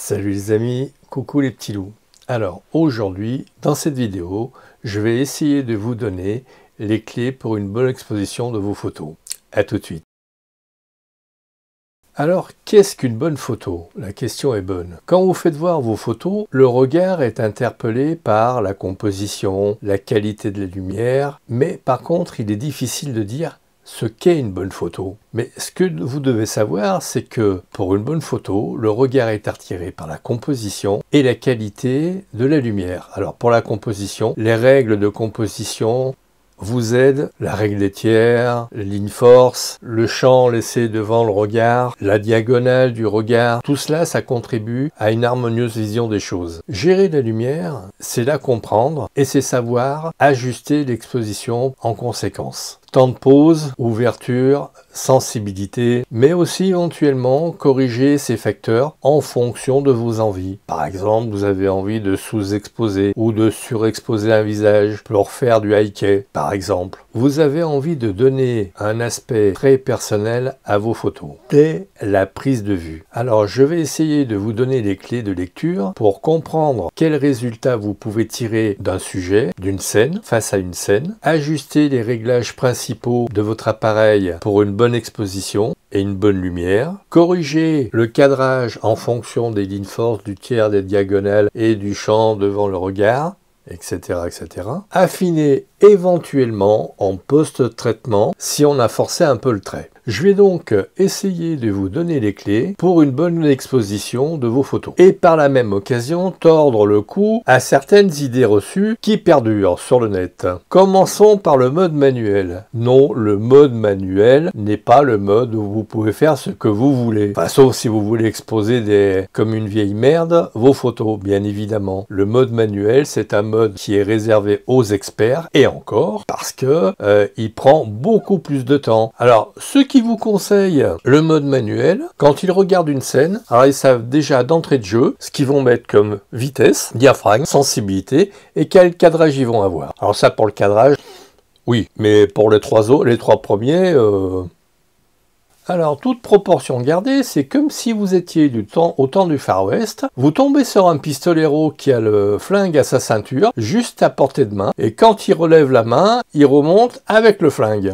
Salut les amis, coucou les petits loups. Alors aujourd'hui, dans cette vidéo, je vais essayer de vous donner les clés pour une bonne exposition de vos photos. A tout de suite. Alors, qu'est-ce qu'une bonne photo? La question est bonne. Quand vous faites voir vos photos, le regard est interpellé par la composition, la qualité de la lumière, mais par contre, il est difficile de dire ce qu'est une bonne photo. Mais ce que vous devez savoir, c'est que pour une bonne photo, le regard est attiré par la composition et la qualité de la lumière. Alors pour la composition, les règles de composition vous aident, la règle des tiers, les lignes force, le champ laissé devant le regard, la diagonale du regard, tout cela, ça contribue à une harmonieuse vision des choses. Gérer la lumière, c'est la comprendre et c'est savoir ajuster l'exposition en conséquence. Temps de pause, ouverture, sensibilité, mais aussi éventuellement corriger ces facteurs en fonction de vos envies. Par exemple, vous avez envie de sous-exposer ou de surexposer un visage pour faire du high-key, par exemple. Vous avez envie de donner un aspect très personnel à vos photos. C'est la prise de vue. Alors, je vais essayer de vous donner les clés de lecture pour comprendre quels résultats vous pouvez tirer d'un sujet, d'une scène, face à une scène, ajuster les réglages principaux de votre appareil pour une bonne exposition et une bonne lumière, corriger le cadrage en fonction des lignes force, du tiers, des diagonales et du champ devant le regard, etc., etc. Affiner éventuellement en post-traitement si on a forcé un peu le trait. Je vais donc essayer de vous donner les clés pour une bonne exposition de vos photos. Et par la même occasion, tordre le cou à certaines idées reçues qui perdurent sur le net. Commençons par le mode manuel. Non, le mode manuel n'est pas le mode où vous pouvez faire ce que vous voulez. Enfin, sauf si vous voulez exposer comme une vieille merde vos photos, bien évidemment. Le mode manuel, c'est un mode qui est réservé aux experts, et encore, parce que il prend beaucoup plus de temps. Alors, ceux qui vous conseillent le mode manuel, quand ils regardent une scène, alors ils savent déjà d'entrée de jeu ce qu'ils vont mettre comme vitesse, diaphragme, sensibilité et quel cadrage ils vont avoir. Alors ça pour le cadrage, oui, mais pour les trois premiers, alors, toute proportion gardée, c'est comme si vous étiez au temps du Far West, vous tombez sur un pistolero qui a le flingue à sa ceinture, juste à portée de main, et quand il relève la main, il remonte avec le flingue.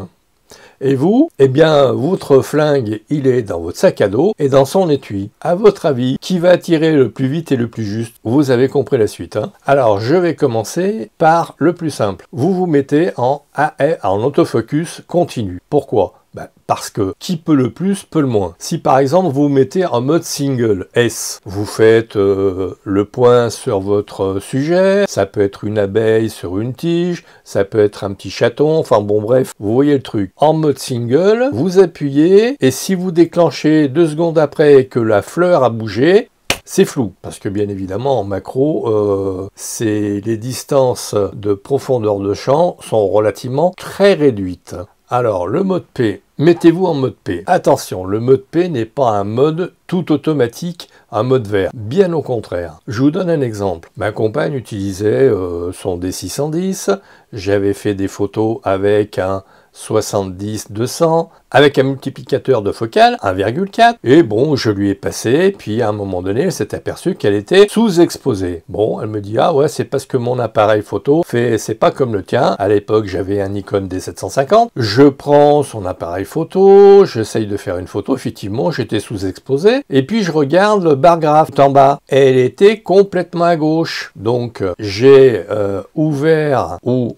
Et vous, eh bien, votre flingue, il est dans votre sac à dos et dans son étui. À votre avis, qui va tirer le plus vite et le plus juste? Vous avez compris la suite, hein? Alors, je vais commencer par le plus simple. Vous vous mettez en autofocus continu. Pourquoi? Parce que qui peut le plus, peut le moins. Si par exemple vous vous mettez en mode single, S, vous faites le point sur votre sujet, ça peut être une abeille sur une tige, ça peut être un petit chaton, enfin bon bref, vous voyez le truc. En mode single, vous appuyez et si vous déclenchez 2 secondes après que la fleur a bougé, c'est flou, parce que bien évidemment en macro, les distances de profondeur de champ sont relativement très réduites. Alors, le mode P, mettez-vous en mode P. Attention, le mode P n'est pas un mode tout automatique, un mode vert. Bien au contraire. Je vous donne un exemple. Ma compagne utilisait son D610. J'avais fait des photos avec un 70-200, avec un multiplicateur de focale, 1,4. Et bon, je lui ai passé, puis à un moment donné, elle s'est aperçue qu'elle était sous-exposée. Bon, elle me dit, ah ouais, c'est parce que mon appareil photo c'est pas comme le tien. À l'époque, j'avais un Nikon D750. Je prends son appareil photo, j'essaye de faire une photo, effectivement, j'étais sous-exposé. Et puis, je regarde le bar graphe en bas. Elle était complètement à gauche. Donc, j'ai ouvert ou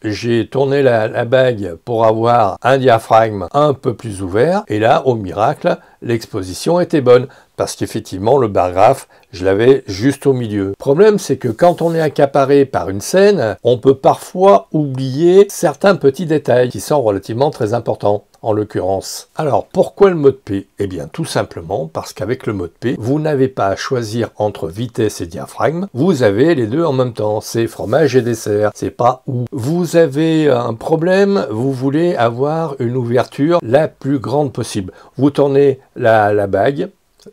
j'ai tourné la bague pour avoir un diaphragme un peu plus ouvert, et là, au miracle, l'exposition était bonne, parce qu'effectivement, le bar graphe, je l'avais juste au milieu. Le problème, c'est que quand on est accaparé par une scène, on peut parfois oublier certains petits détails qui sont relativement très importants, en l'occurrence. Alors, pourquoi le mode P? Eh bien, tout simplement parce qu'avec le mode P, vous n'avez pas à choisir entre vitesse et diaphragme, vous avez les deux en même temps, c'est fromage et dessert, c'est pas ou. Vous avez un problème, vous voulez avoir une ouverture la plus grande possible. Vous tournez la bague,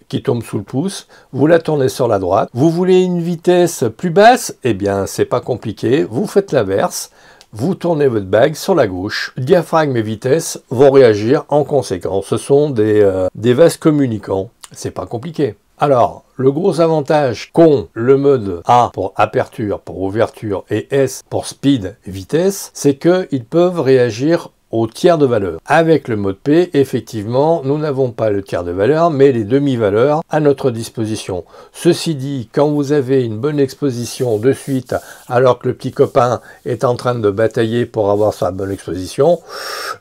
qui tombe sous le pouce, vous la tournez sur la droite, vous voulez une vitesse plus basse, eh bien c'est pas compliqué, vous faites l'inverse, vous tournez votre bague sur la gauche, diaphragme et vitesse vont réagir en conséquence, ce sont des vases communicants. C'est pas compliqué. Alors, le gros avantage qu'ont le mode A pour aperture, pour ouverture et S pour speed, vitesse, c'est qu'ils peuvent réagir au tiers de valeur. Avec le mode P, effectivement, nous n'avons pas le tiers de valeur, mais les demi-valeurs à notre disposition. Ceci dit, quand vous avez une bonne exposition de suite, alors que le petit copain est en train de batailler pour avoir sa bonne exposition,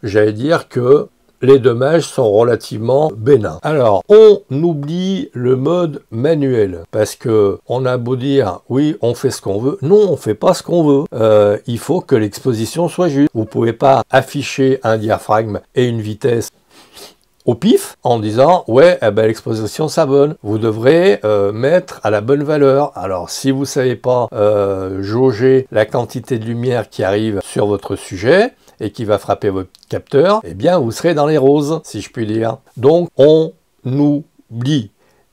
j'allais dire que les dommages sont relativement bénins. Alors, on oublie le mode manuel, parce que on a beau dire, oui, on fait ce qu'on veut. Non, on fait pas ce qu'on veut. Il faut que l'exposition soit juste. Vous pouvez pas afficher un diaphragme et une vitesse au pif en disant ouais l'exposition ça bonne. Vous devrez mettre à la bonne valeur. Alors si vous savez pas jauger la quantité de lumière qui arrive sur votre sujet et qui va frapper votre capteur, eh bien vous serez dans les roses, si je puis dire. Donc on oublie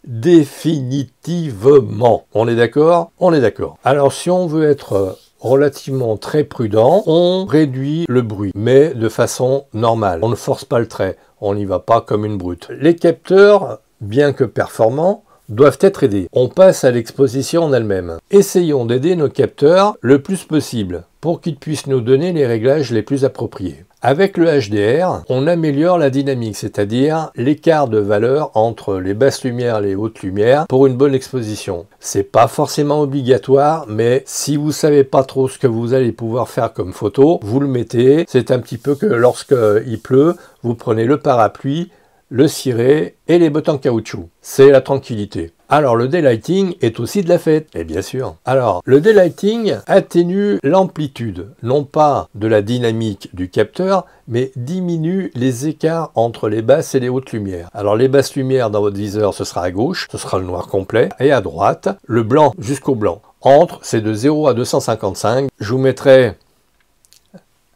définitivement. On est d'accord? On est d'accord. Alors si on veut être relativement très prudent, on réduit le bruit, mais de façon normale. On ne force pas le trait, on n'y va pas comme une brute. Les capteurs, bien que performants, doivent être aidés. On passe à l'exposition en elle-même. Essayons d'aider nos capteurs le plus possible pour qu'ils puissent nous donner les réglages les plus appropriés. Avec le HDR, on améliore la dynamique, c'est-à-dire l'écart de valeur entre les basses lumières et les hautes lumières pour une bonne exposition. C'est pas forcément obligatoire, mais si vous savez pas trop ce que vous allez pouvoir faire comme photo, vous le mettez. C'est un petit peu que lorsqu'il pleut, vous prenez le parapluie, le ciré et les bottes en caoutchouc. C'est la tranquillité. Alors le daylighting est aussi de la fête, et bien sûr. Alors le daylighting atténue l'amplitude, non pas de la dynamique du capteur, mais diminue les écarts entre les basses et les hautes lumières. Alors les basses lumières dans votre viseur, ce sera à gauche, ce sera le noir complet, et à droite, le blanc jusqu'au blanc. Entre, c'est de 0 à 255. Je vous mettrai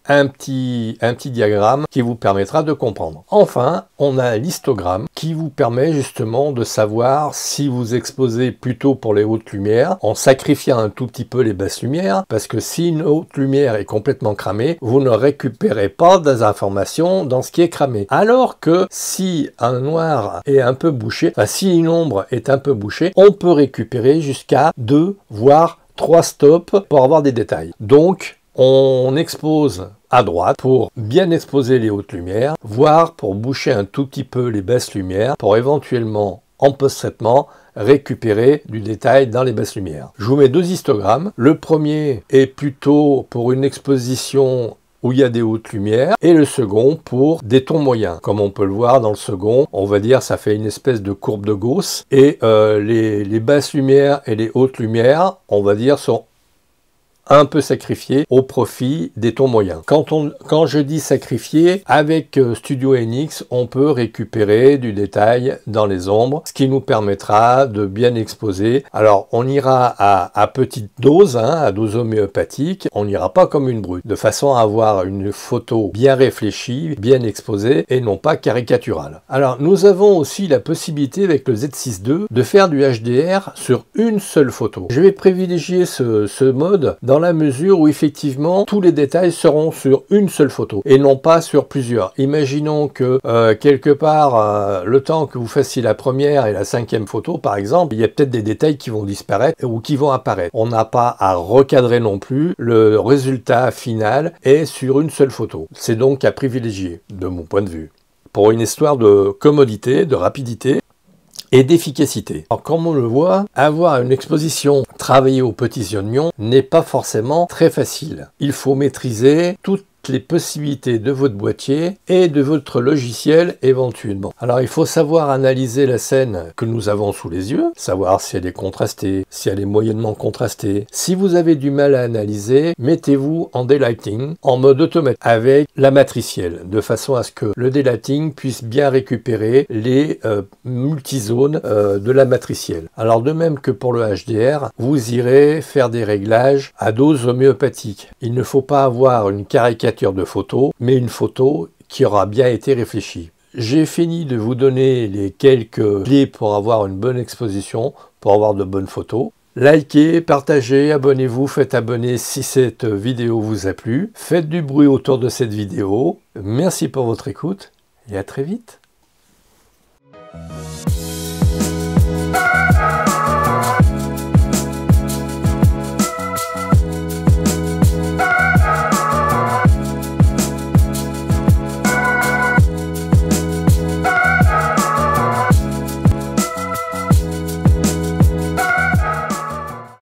un petit diagramme qui vous permettra de comprendre. Enfin, on a un histogramme qui vous permet justement de savoir si vous exposez plutôt pour les hautes lumières en sacrifiant un tout petit peu les basses lumières, parce que si une haute lumière est complètement cramée, vous ne récupérez pas des informations dans ce qui est cramé. Alors que si un noir est un peu bouché, enfin si une ombre est un peu bouchée, on peut récupérer jusqu'à 2 voire 3 stops pour avoir des détails. Donc on expose à droite pour bien exposer les hautes lumières, voire pour boucher un tout petit peu les basses lumières, pour éventuellement, en post-traitement, récupérer du détail dans les basses lumières. Je vous mets 2 histogrammes. Le premier est plutôt pour une exposition où il y a des hautes lumières, et le second pour des tons moyens. Comme on peut le voir dans le second, on va dire ça fait une espèce de courbe de Gauss, et les basses lumières et les hautes lumières, on va dire, sont un peu sacrifié au profit des tons moyens. Quand je dis sacrifié, avec Studio NX, on peut récupérer du détail dans les ombres, ce qui nous permettra de bien exposer. Alors, on ira à petite dose, à dose homéopathique, on n'ira pas comme une brute, de façon à avoir une photo bien réfléchie, bien exposée, et non pas caricaturale. Alors, nous avons aussi la possibilité, avec le Z6 II, de faire du HDR sur une seule photo. Je vais privilégier ce mode dans la mesure où effectivement tous les détails seront sur une seule photo et non pas sur plusieurs. Imaginons que quelque part le temps que vous fassiez la première et la 5e photo par exemple, il y a peut-être des détails qui vont disparaître ou qui vont apparaître. On n'a pas à recadrer non plus, le résultat final est sur une seule photo. C'est donc à privilégier de mon point de vue. Pour une histoire de commodité, de rapidité et d'efficacité. Alors comme on le voit, avoir une exposition travaillée aux petits oignons n'est pas forcément très facile. Il faut maîtriser toutes les possibilités de votre boîtier et de votre logiciel éventuellement. Alors il faut savoir analyser la scène que nous avons sous les yeux, savoir si elle est contrastée, si elle est moyennement contrastée. Si vous avez du mal à analyser, mettez-vous en daylighting, en mode automatique, avec la matricielle, de façon à ce que le daylighting puisse bien récupérer les multizones de la matricielle. Alors de même que pour le HDR, vous irez faire des réglages à dose homéopathique. Il ne faut pas avoir une caricature de photo, mais une photo qui aura bien été réfléchie. J'ai fini de vous donner les quelques clés pour avoir une bonne exposition, pour avoir de bonnes photos. Likez, partagez, abonnez-vous, faites abonner si cette vidéo vous a plu. Faites du bruit autour de cette vidéo. Merci pour votre écoute et à très vite.